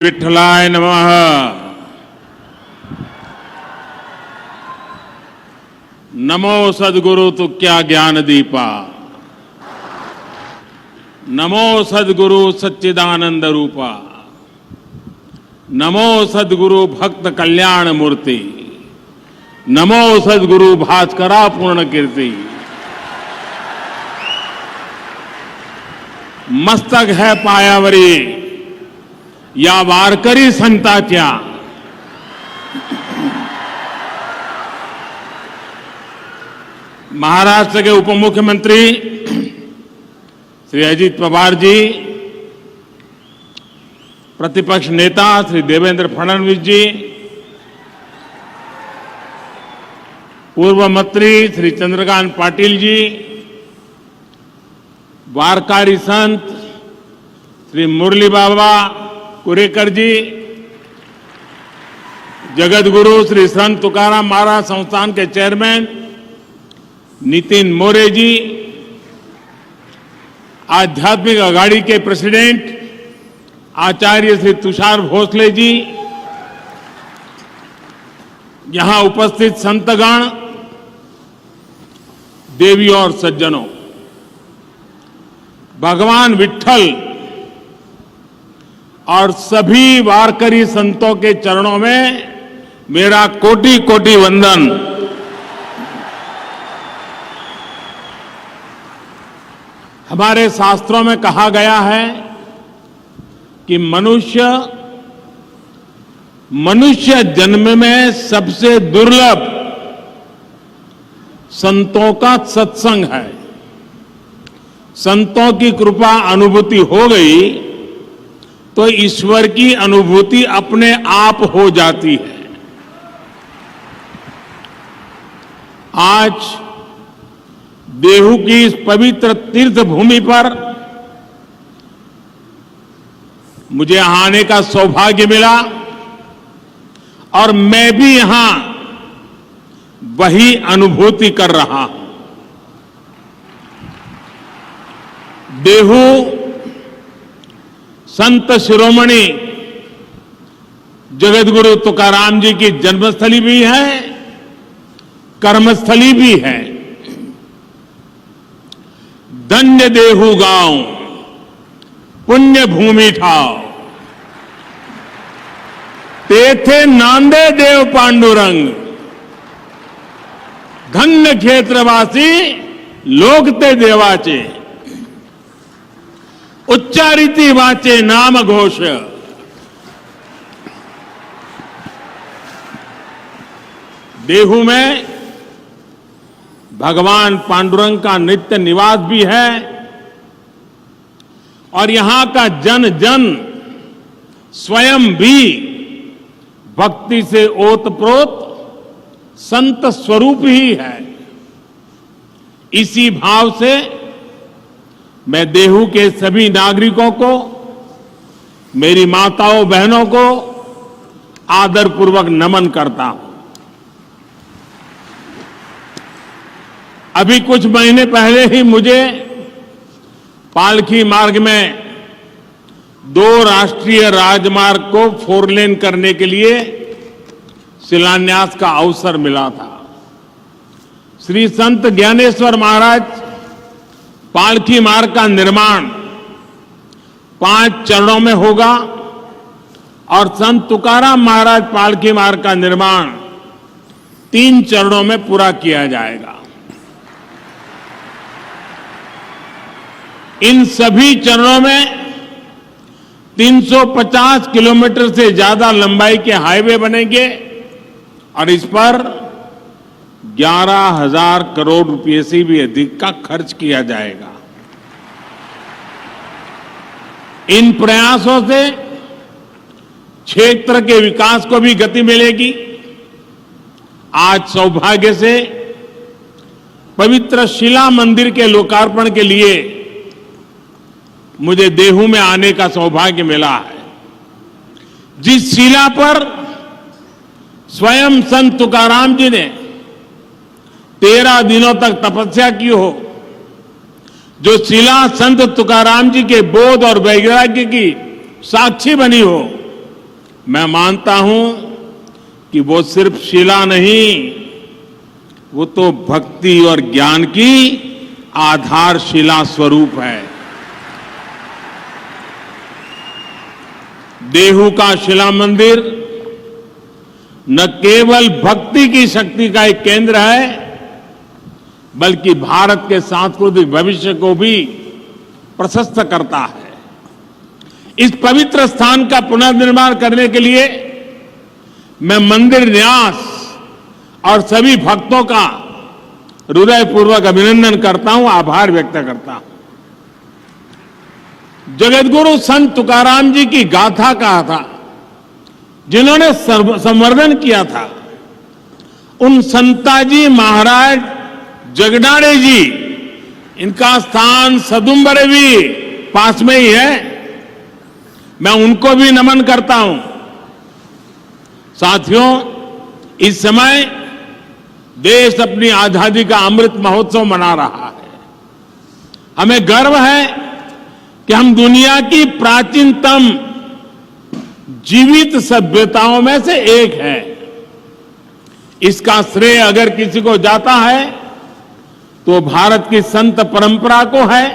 विठ्ठलाय नमः। नमो सद्गुरु तुक्या ज्ञान दीपा। नमो सद्गुरु सच्चिदानंद रूपा। नमो सद्गुरु भक्त कल्याण मूर्ति। नमो सद्गुरु भास्करा पूर्ण कीर्ति। मस्तक है पायावरी या वारकरी संताच्या। महाराष्ट्र के उप मुख्यमंत्री श्री अजित पवार जी, प्रतिपक्ष नेता श्री देवेंद्र फडणवीस जी, पूर्व मंत्री श्री चंद्रकांत पाटिल जी, वारकरी संत श्री मुरली बाबा कुरेकर जी, जगत गुरु श्री संत तुकाराम महाराज संस्थान के चेयरमैन नितिन मोरे जी, आध्यात्मिक अघाड़ी के प्रेसिडेंट आचार्य श्री तुषार भोसले जी, यहां उपस्थित संतगण, देवी और सज्जनों, भगवान विट्ठल और सभी वारकरी संतों के चरणों में मेरा कोटि कोटि वंदन। हमारे शास्त्रों में कहा गया है कि मनुष्य जन्म में सबसे दुर्लभ संतों का सत्संग है। संतों की कृपा अनुभूति हो गई तो ईश्वर की अनुभूति अपने आप हो जाती है। आज देहू की इस पवित्र तीर्थ भूमि पर मुझे यहां आने का सौभाग्य मिला और मैं भी यहां वही अनुभूति कर रहा हूं। देहू संत शिरोमणि जगतगुरु तुकाराम जी की जन्मस्थली भी है, कर्मस्थली भी है। धन्य देहू गांव पुण्य भूमि ठाव, तेथे नांदे देव पांडुरंग। धन्य क्षेत्रवासी लोकते देवाचे, उच्चारिती वाचे नाम घोष। देहू में भगवान पांडुरंग का नित्य निवास भी है और यहां का जन जन स्वयं भी भक्ति से ओतप्रोत संत स्वरूप ही है। इसी भाव से मैं देहू के सभी नागरिकों को, मेरी माताओं बहनों को आदरपूर्वक नमन करता हूं। अभी कुछ महीने पहले ही मुझे पालकी मार्ग में 2 राष्ट्रीय राजमार्ग को 4 लेन करने के लिए शिलान्यास का अवसर मिला था। श्री संत ज्ञानेश्वर महाराज पालकी मार्ग का निर्माण 5 चरणों में होगा और संत तुकाराम महाराज पालकी मार्ग का निर्माण 3 चरणों में पूरा किया जाएगा। इन सभी चरणों में 350 किलोमीटर से ज्यादा लंबाई के हाईवे बनेंगे और इस पर 11,000 करोड़ रुपए से भी अधिक का खर्च किया जाएगा। इन प्रयासों से क्षेत्र के विकास को भी गति मिलेगी। आज सौभाग्य से पवित्र शिला मंदिर के लोकार्पण के लिए मुझे देहू में आने का सौभाग्य मिला है। जिस शिला पर स्वयं संत तुकाराम जी ने 13 दिनों तक तपस्या की हो, जो शिला संत तुकाराम जी के बोध और वैराग्य की साक्षी बनी हो, मैं मानता हूं कि वो सिर्फ शिला नहीं, वो तो भक्ति और ज्ञान की आधारशिला स्वरूप है। देहू का शिला मंदिर न केवल भक्ति की शक्ति का एक केंद्र है, बल्कि भारत के सांस्कृतिक भविष्य को भी प्रशस्त करता है। इस पवित्र स्थान का पुनर्निर्माण करने के लिए मैं मंदिर न्यास और सभी भक्तों का हृदयपूर्वक अभिनंदन करता हूं, आभार व्यक्त करता हूं। जगतगुरु संत तुकाराम जी की गाथा कहा था, जिन्होंने संवर्धन किया था, उन संताजी महाराज जगनाड़े जी, इनका स्थान सदुम्बरे भी पास में ही है। मैं उनको भी नमन करता हूं। साथियों, इस समय देश अपनी आजादी का अमृत महोत्सव मना रहा है। हमें गर्व है कि हम दुनिया की प्राचीनतम जीवित सभ्यताओं में से एक है। इसका श्रेय अगर किसी को जाता है तो भारत की संत परंपरा को है,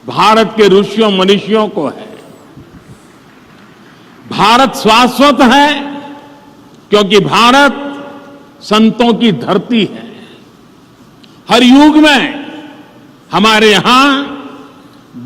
भारत के ऋषियों मनीषियों को है। भारत शाश्वत है क्योंकि भारत संतों की धरती है। हर युग में हमारे यहां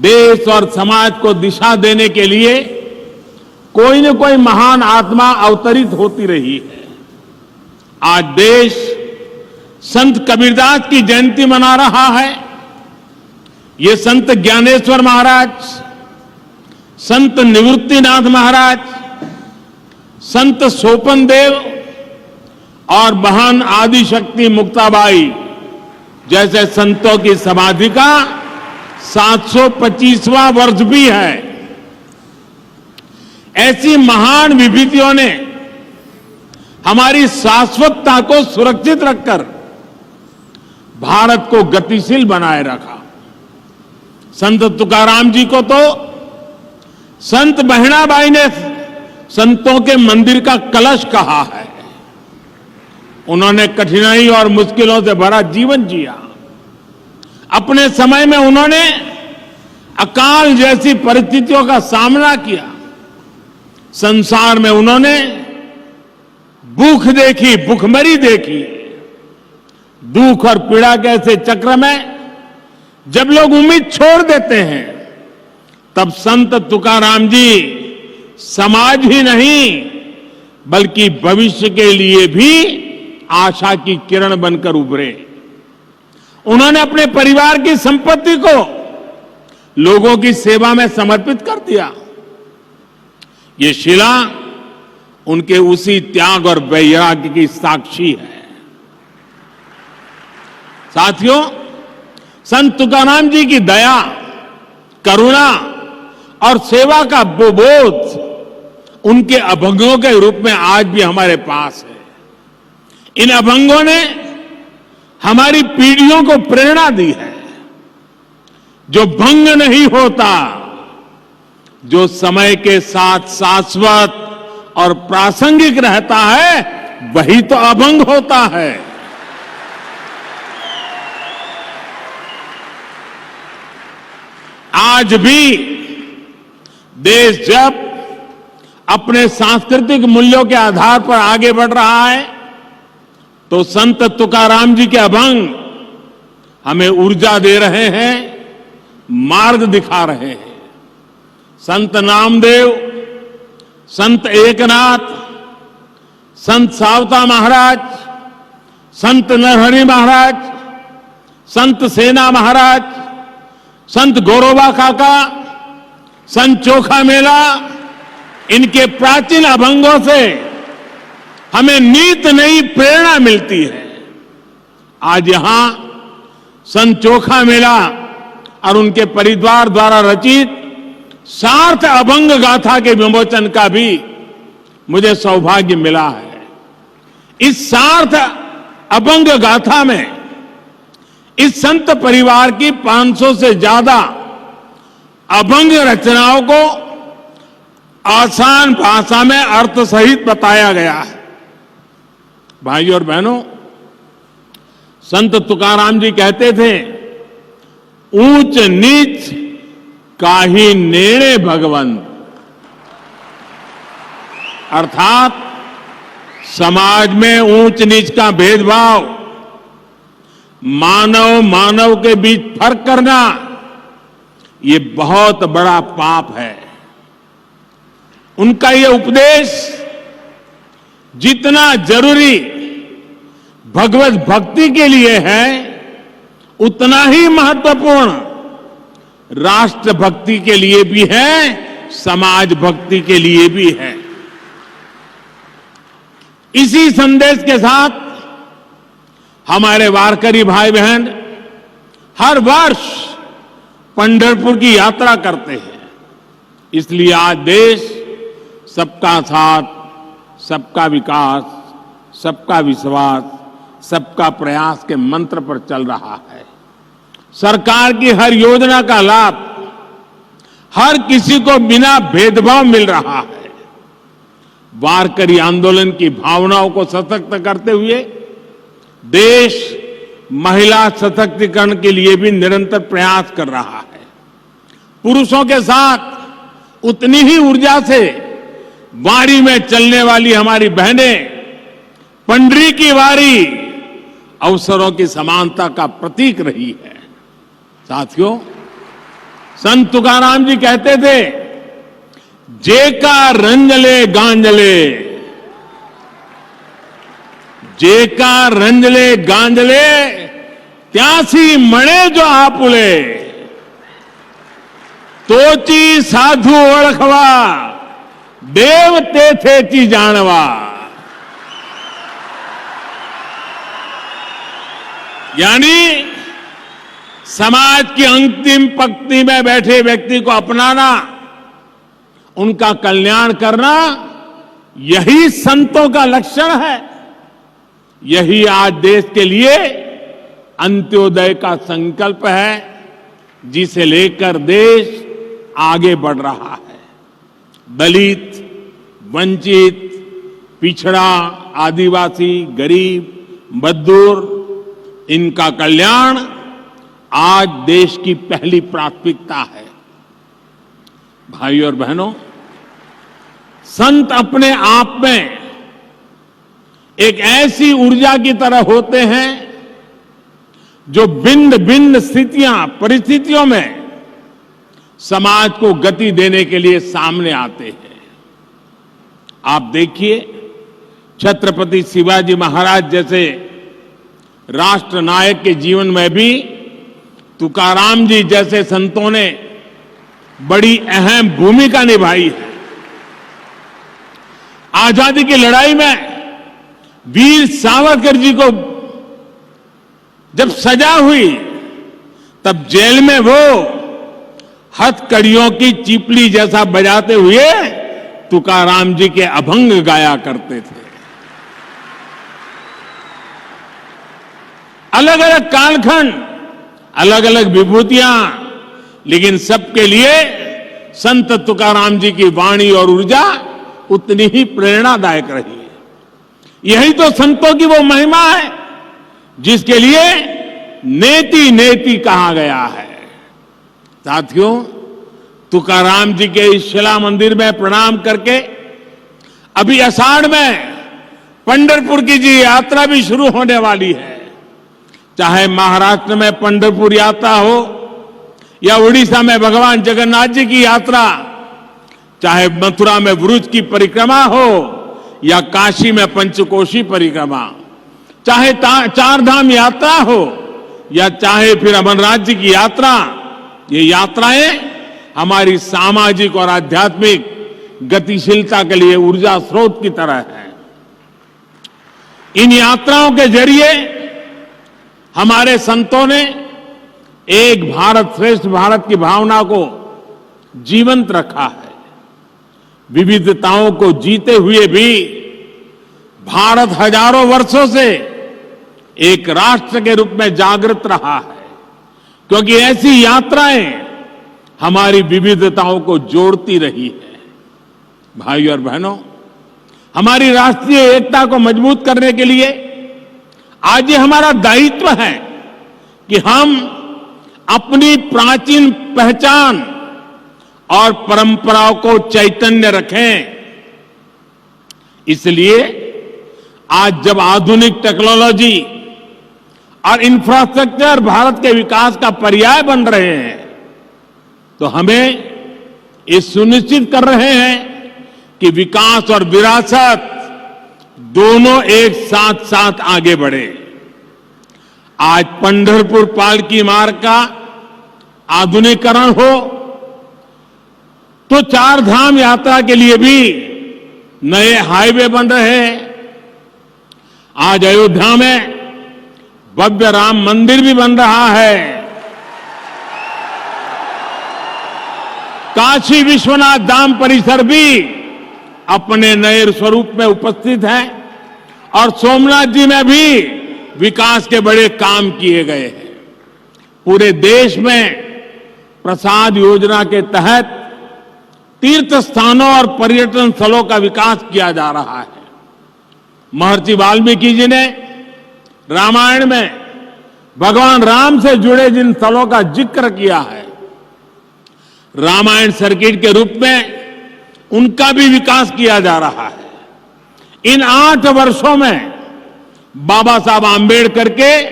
देश और समाज को दिशा देने के लिए कोई न कोई महान आत्मा अवतरित होती रही है। आज देश संत कबीरदास की जयंती मना रहा है। ये संत ज्ञानेश्वर महाराज, संत निवृत्तिनाथ महाराज, संत सोपन देव और महान आदिशक्ति मुक्ताबाई जैसे संतों की समाधि का 725वां वर्ष भी है। ऐसी महान विभूतियों ने हमारी शाश्वतता को सुरक्षित रखकर भारत को गतिशील बनाए रखा। संत तुकाराम जी को तो संत बहिणाबाई ने संतों के मंदिर का कलश कहा है। उन्होंने कठिनाई और मुश्किलों से भरा जीवन जिया। अपने समय में उन्होंने अकाल जैसी परिस्थितियों का सामना किया। संसार में उन्होंने भूख देखी, भूखमरी देखी। दुख और पीड़ा के ऐसे चक्र में जब लोग उम्मीद छोड़ देते हैं, तब संत तुकाराम जी समाज ही नहीं बल्कि भविष्य के लिए भी आशा की किरण बनकर उभरे। उन्होंने अपने परिवार की संपत्ति को लोगों की सेवा में समर्पित कर दिया। ये शिला उनके उसी त्याग और वैराग्य की साक्षी है। साथियों, संत तुकाराम जी की दया, करुणा और सेवा का बोध उनके अभंगों के रूप में आज भी हमारे पास है। इन अभंगों ने हमारी पीढ़ियों को प्रेरणा दी है। जो भंग नहीं होता, जो समय के साथ शाश्वत और प्रासंगिक रहता है, वही तो अभंग होता है। आज भी देश जब अपने सांस्कृतिक मूल्यों के आधार पर आगे बढ़ रहा है, तो संत तुकाराम जी के अभंग हमें ऊर्जा दे रहे हैं, मार्ग दिखा रहे हैं। संत नामदेव, संत एकनाथ, संत सावता महाराज, संत नरहरि महाराज, संत सेना महाराज, संत गौरोबा काका, संत चोखा मेला, इनके प्राचीन अभंगों से हमें नित नई प्रेरणा मिलती है। आज यहां संत चोखा मेला और उनके परिवार द्वारा रचित सार्थ अभंग गाथा के विमोचन का भी मुझे सौभाग्य मिला है। इस सार्थ अभंग गाथा में इस संत परिवार की 500 से ज्यादा अभंग रचनाओं को आसान भाषा में अर्थ सहित बताया गया है। भाइयों और बहनों, संत तुकाराम जी कहते थे, ऊंच नीच काहि नेणे भगवंत, अर्थात समाज में ऊंच नीच का भेदभाव, मानव मानव के बीच फर्क करना, ये बहुत बड़ा पाप है। उनका ये उपदेश जितना जरूरी भगवत भक्ति के लिए है, उतना ही महत्वपूर्ण राष्ट्र भक्ति के लिए भी है, समाज भक्ति के लिए भी है। इसी संदेश के साथ हमारे वारकरी भाई बहन हर वर्ष पंढरपुर की यात्रा करते हैं। इसलिए आज देश सबका साथ, सबका विकास, सबका विश्वास, सबका प्रयास के मंत्र पर चल रहा है। सरकार की हर योजना का लाभ हर किसी को बिना भेदभाव मिल रहा है। वारकरी आंदोलन की भावनाओं को सशक्त करते हुए देश महिला सशक्तिकरण के लिए भी निरंतर प्रयास कर रहा है। पुरुषों के साथ उतनी ही ऊर्जा से वारी में चलने वाली हमारी बहनें पंडरी की वारी अवसरों की समानता का प्रतीक रही है। साथियों, संत तुकाराम जी कहते थे, जेका रंजले गांजले, जेका रंजले गांजले, त्यासी मणे जो आपुले, तोची साधु ओळखवा, देव तेथेची जानवा। यानी समाज की अंतिम पंक्ति में बैठे व्यक्ति को अपनाना, उनका कल्याण करना, यही संतों का लक्षण है। यही आज देश के लिए अंत्योदय का संकल्प है, जिसे लेकर देश आगे बढ़ रहा है। दलित, वंचित, पिछड़ा, आदिवासी, गरीब, मजदूर, इनका कल्याण आज देश की पहली प्राथमिकता है। भाइयों और बहनों, संत अपने आप में एक ऐसी ऊर्जा की तरह होते हैं जो भिन्न भिन्न स्थितियां, परिस्थितियों में समाज को गति देने के लिए सामने आते हैं। आप देखिए, छत्रपति शिवाजी महाराज जैसे राष्ट्र नायक के जीवन में भी तुकाराम जी जैसे संतों ने बड़ी अहम भूमिका निभाई है। आजादी की लड़ाई में वीर सावरकर जी को जब सजा हुई, तब जेल में वो हथकड़ियों की चिपली जैसा बजाते हुए तुकाराम जी के अभंग गाया करते थे। अलग अलग कालखंड, अलग अलग विभूतियां, लेकिन सबके लिए संत तुकाराम जी की वाणी और ऊर्जा उतनी ही प्रेरणादायक रही है। यही तो संतों की वो महिमा है जिसके लिए नेति नेति कहा गया है। साथियों, तुकाराम जी के इस शिला मंदिर में प्रणाम करके अभी आषाढ़ में पंढरपुर की जी यात्रा भी शुरू होने वाली है। चाहे महाराष्ट्र में पंढरपुर यात्रा हो या उड़ीसा में भगवान जगन्नाथ जी की यात्रा, चाहे मथुरा में व्रज की परिक्रमा हो या काशी में पंचकोशी परिक्रमा, चाहे चार धाम यात्रा हो या चाहे फिर अमरनाथ जी की यात्रा, ये यात्राएं हमारी सामाजिक और आध्यात्मिक गतिशीलता के लिए ऊर्जा स्रोत की तरह है। इन यात्राओं के जरिए हमारे संतों ने एक भारत श्रेष्ठ भारत की भावना को जीवंत रखा है। विविधताओं को जीते हुए भी भारत हजारों वर्षों से एक राष्ट्र के रूप में जागृत रहा है, क्योंकि ऐसी यात्राएं हमारी विविधताओं को जोड़ती रही है। भाइयों और बहनों, हमारी राष्ट्रीय एकता को मजबूत करने के लिए आज ये हमारा दायित्व है कि हम अपनी प्राचीन पहचान और परंपराओं को चैतन्य रखें। इसलिए आज जब आधुनिक टेक्नोलॉजी और इंफ्रास्ट्रक्चर भारत के विकास का पर्याय बन रहे हैं, तो हमें ये सुनिश्चित कर रहे हैं कि विकास और विरासत दोनों एक साथ साथ आगे बढ़े। आज पंढरपुर पालकी मार्ग का आधुनिकीकरण हो तो चार धाम यात्रा के लिए भी नए हाईवे बन रहे हैं। आज अयोध्या में भव्य राम मंदिर भी बन रहा है। काशी विश्वनाथ धाम परिसर भी अपने नए स्वरूप में उपस्थित है और सोमनाथ जी में भी विकास के बड़े काम किए गए हैं। पूरे देश में प्रसाद योजना के तहत तीर्थ स्थानों और पर्यटन स्थलों का विकास किया जा रहा है। महर्षि वाल्मीकि जी ने रामायण में भगवान राम से जुड़े जिन स्थलों का जिक्र किया है, रामायण सर्किट के रूप में उनका भी विकास किया जा रहा है। इन 8 वर्षों में बाबा साहब आंबेडकर के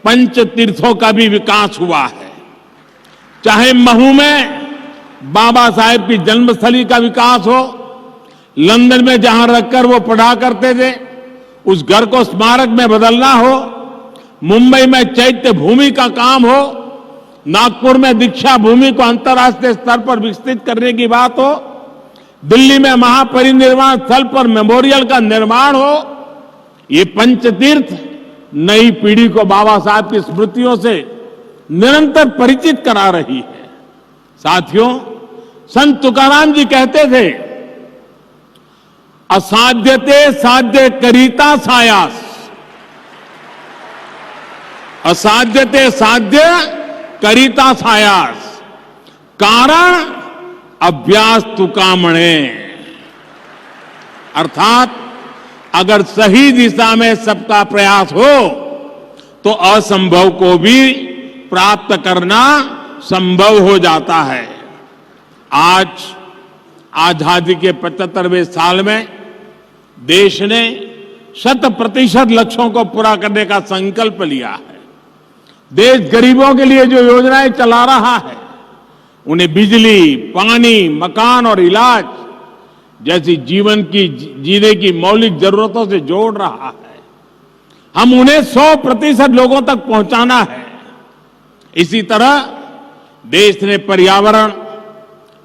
पंच तीर्थों का भी विकास हुआ है। चाहे महू में बाबा साहेब की जन्मस्थली का विकास हो, लंदन में जहां रखकर वो पढ़ा करते थे उस घर को स्मारक में बदलना हो, मुंबई में चैत्य भूमि का काम हो, नागपुर में दीक्षा भूमि को अंतर्राष्ट्रीय स्तर पर विकसित करने की बात हो, दिल्ली में महापरिनिर्वाण स्थल पर मेमोरियल का निर्माण हो, ये पंचतीर्थ नई पीढ़ी को बाबा साहब की स्मृतियों से निरंतर परिचित करा रही है। साथियों, संत तुकाराम जी कहते थे, असाध्यते साध्य करीता सायास, असाध्यते साध्य करीता सायास, कारण अभ्यास तुकामणे। अर्थात अगर सही दिशा में सबका प्रयास हो तो असंभव को भी प्राप्त करना संभव हो जाता है। आज आजादी के 75वें साल में देश ने 100% लक्ष्यों को पूरा करने का संकल्प लिया है। देश गरीबों के लिए जो योजनाएं चला रहा है, उन्हें बिजली, पानी, मकान और इलाज जैसी जीवन की जीने की मौलिक जरूरतों से जोड़ रहा है। हम उन्हें 100% लोगों तक पहुंचाना है। इसी तरह देश ने पर्यावरण,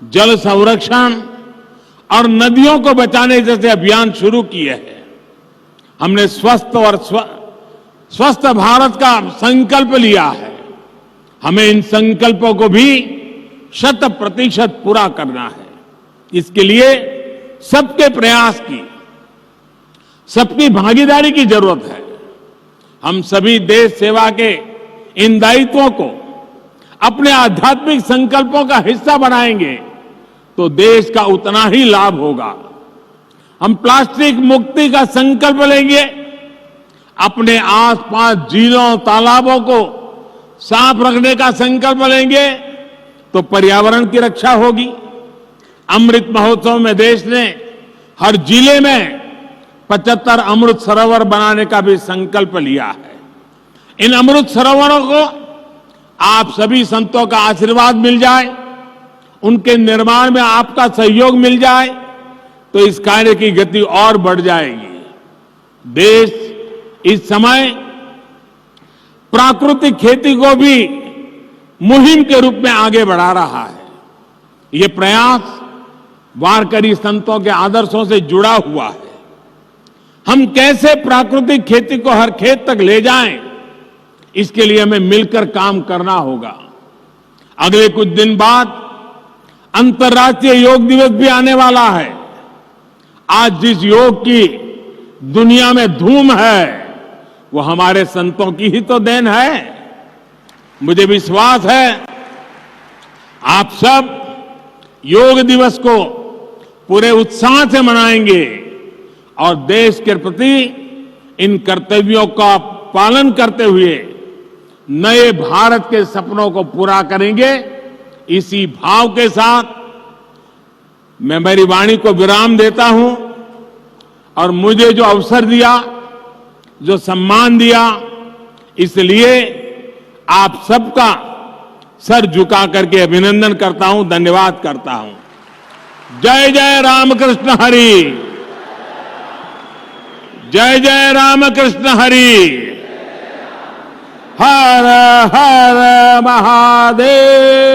जल संरक्षण और नदियों को बचाने जैसे अभियान शुरू किए हैं। हमने स्वस्थ भारत का संकल्प लिया है। हमें इन संकल्पों को भी 100% पूरा करना है। इसके लिए सबके प्रयास की, सबकी भागीदारी की जरूरत है। हम सभी देश सेवा के इन दायित्वों को अपने आध्यात्मिक संकल्पों का हिस्सा बनाएंगे तो देश का उतना ही लाभ होगा। हम प्लास्टिक मुक्ति का संकल्प लेंगे, अपने आसपास झीलों, तालाबों को साफ रखने का संकल्प लेंगे तो पर्यावरण की रक्षा होगी। अमृत महोत्सव में देश ने हर जिले में 75 अमृत सरोवर बनाने का भी संकल्प लिया है। इन अमृत सरोवरों को आप सभी संतों का आशीर्वाद मिल जाए, उनके निर्माण में आपका सहयोग मिल जाए तो इस कार्य की गति और बढ़ जाएगी। देश इस समय प्राकृतिक खेती को भी मुहिम के रूप में आगे बढ़ा रहा है। ये प्रयास वारकरी संतों के आदर्शों से जुड़ा हुआ है। हम कैसे प्राकृतिक खेती को हर खेत तक ले जाएं, इसके लिए हमें मिलकर काम करना होगा। अगले कुछ दिन बाद अंतर्राष्ट्रीय योग दिवस भी आने वाला है। आज जिस योग की दुनिया में धूम है, वो हमारे संतों की ही तो देन है। मुझे विश्वास है आप सब योग दिवस को पूरे उत्साह से मनाएंगे और देश के प्रति इन कर्तव्यों का पालन करते हुए नए भारत के सपनों को पूरा करेंगे। इसी भाव के साथ मैं मेरी वाणी को विराम देता हूं और मुझे जो अवसर दिया, जो सम्मान दिया, इसलिए आप सबका सर झुका करके अभिनंदन करता हूं, धन्यवाद करता हूं। जय जय रामकृष्ण हरि, जय जय रामकृष्ण हरि, हर हर महादेव।